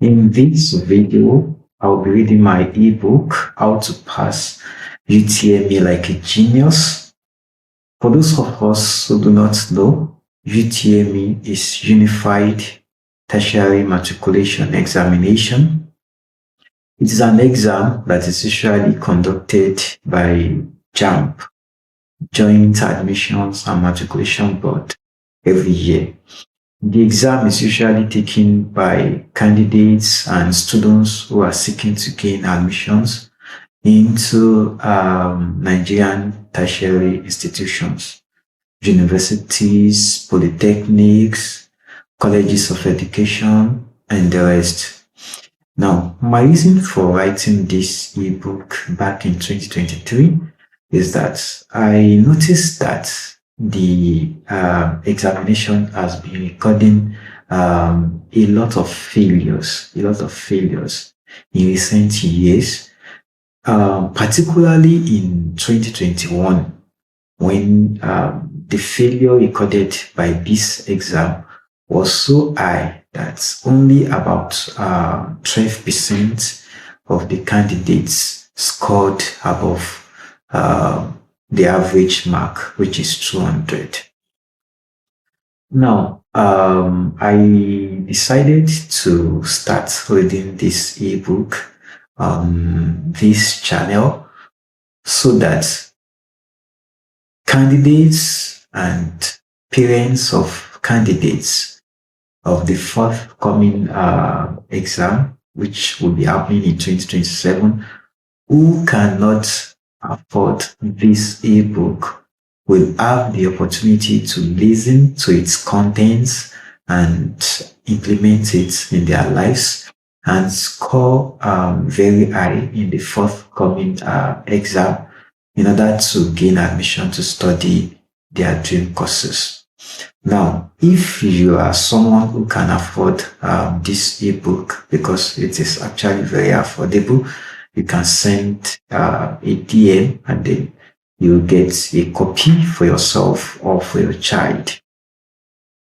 In this video, I'll be reading my ebook, How to Pass UTME Like a Genius. For those of us who do not know, UTME is Unified Tertiary Matriculation Examination. It is an exam that is usually conducted by JAMB, Joint Admissions and Matriculation Board, every year. The exam is usually taken by candidates and students who are seeking to gain admissions into Nigerian tertiary institutions, universities, polytechnics, colleges of education, and the rest. Now, my reason for writing this ebook back in 2023 is that I noticed that the examination has been recording a lot of failures in recent years, particularly in 2021, when the failure recorded by this exam was so high that only about 12% of the candidates scored above the average mark, which is 200. Now, I decided to start reading this ebook on this channel so that candidates and parents of candidates of the forthcoming exam, which will be happening in 2027, who cannot afford this ebook will have the opportunity to listen to its contents and implement it in their lives and score very high in the forthcoming exam in order to gain admission to study their dream courses. Now, if you are someone who can afford this ebook, because it is actually very affordable, you can send a DM and then you get a copy for yourself or for your child.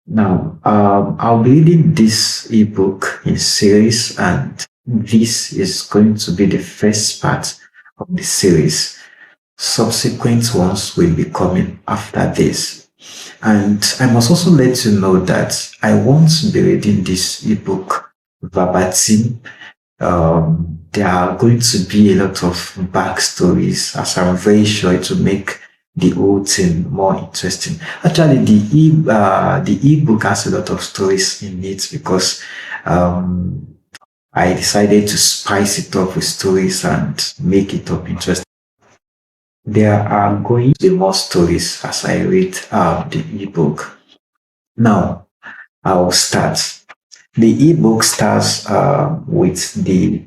Now, I'll be reading this ebook in series, and this is going to be the first part of the series. Subsequent ones will be coming after this. And I must also let you know that I won't be reading this ebook verbatim. There are going to be a lot of backstories, as I'm very sure it will make the whole thing more interesting. Actually, the ebook has a lot of stories in it because I decided to spice it up with stories and make it up interesting. There are going to be more stories as I read the ebook. Now, I'll start. The ebook starts with the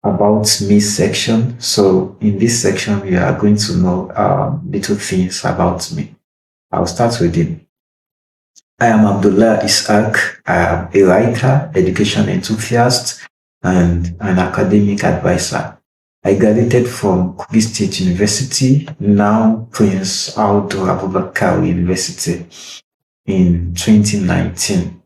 About Me section. So in this section, we are going to know little things about me. I'll start with it. I am Abdullah Ishaq. I am a writer, education enthusiast, and an academic advisor. I graduated from Kogi State University, now Prince Aldo Abubakar University, in 2019.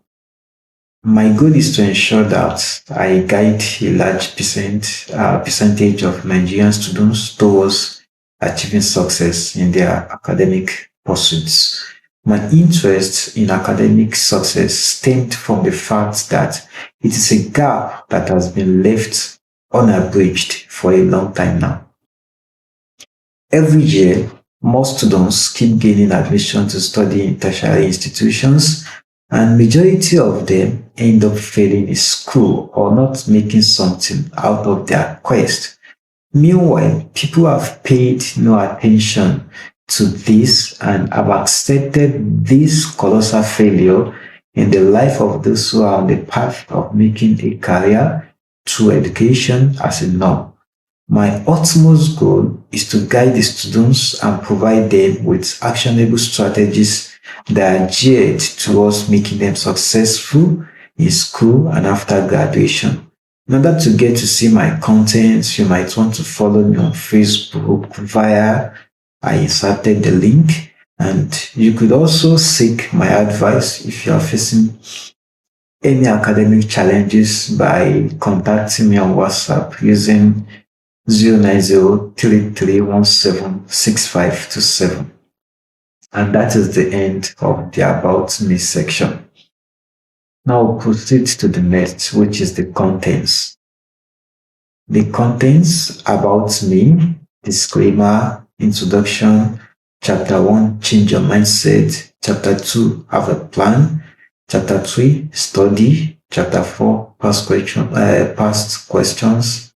My goal is to ensure that I guide a large percentage of Nigerian students towards achieving success in their academic pursuits. My interest in academic success stemmed from the fact that it is a gap that has been left unabridged for a long time now. Every year, more students keep gaining admission to study in tertiary institutions, and majority of them end up failing in school or not making something out of their quest. Meanwhile, people have paid no attention to this and have accepted this colossal failure in the life of those who are on the path of making a career through education as a norm. My utmost goal is to guide the students and provide them with actionable strategies that are geared towards making them successful in school and after graduation. In order to get to see my contents, you might want to follow me on Facebook via I inserted the link, and you could also seek my advice if you are facing any academic challenges by contacting me on WhatsApp using 09033176527. And that is the end of the About Me section. Now proceed to the next, which is the contents. The contents: about me, disclaimer, introduction, chapter 1, change your mindset, chapter 2, have a plan, chapter 3, study, chapter 4, past questions,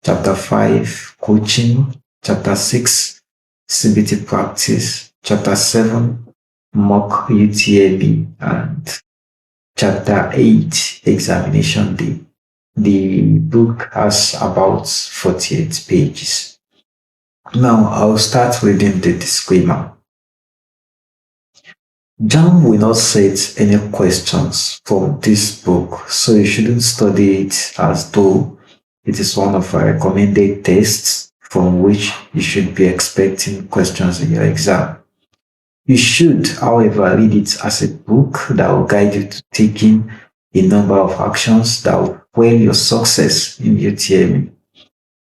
chapter 5, coaching, chapter 6, CBT practice, chapter 7, mock UTME, and chapter 8, examination day. The book has about 48 pages. Now I'll start reading the disclaimer. JAMB will not set any questions from this book, so you shouldn't study it as though it is one of our recommended tests from which you should be expecting questions in your exam. You should, however, read it as a book that will guide you to taking a number of actions that will fuel your success in UTME.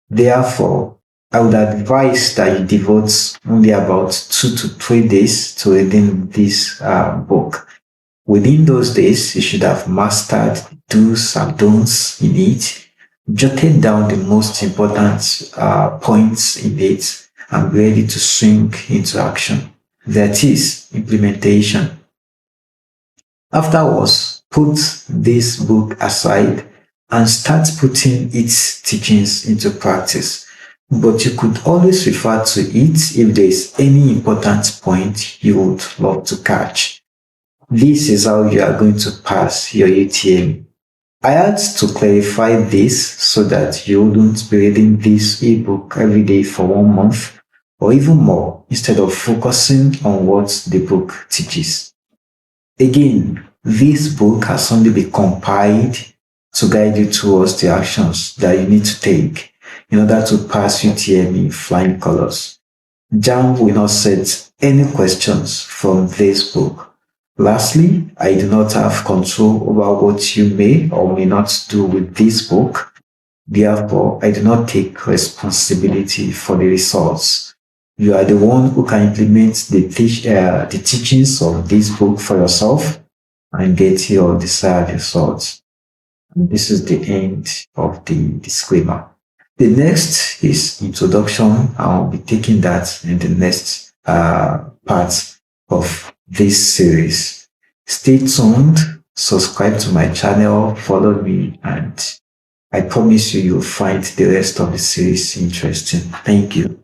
Therefore, I would advise that you devote only about 2 to 3 days to reading this book. Within those days, you should have mastered do's and don'ts in it, jotted down the most important points in it, and be ready to swing into action. That is implementation. Afterwards, put this book aside and start putting its teachings into practice. But you could always refer to it if there is any important point you would love to catch. This is how you are going to pass your UTME. I had to clarify this so that you wouldn't be reading this ebook every day for 1 month or even more, instead of focusing on what the book teaches. Again, this book has only been compiled to guide you towards the actions that you need to take in order to pass UTME flying colors. JAMB will not set any questions from this book. Lastly, I do not have control over what you may or may not do with this book. Therefore, I do not take responsibility for the results. You are the one who can implement the teachings of this book for yourself and get your desired results. And this is the end of the disclaimer. The next is introduction. I'll be taking that in the next part of this series. Stay tuned, subscribe to my channel, follow me, and I promise you'll find the rest of the series interesting. Thank you.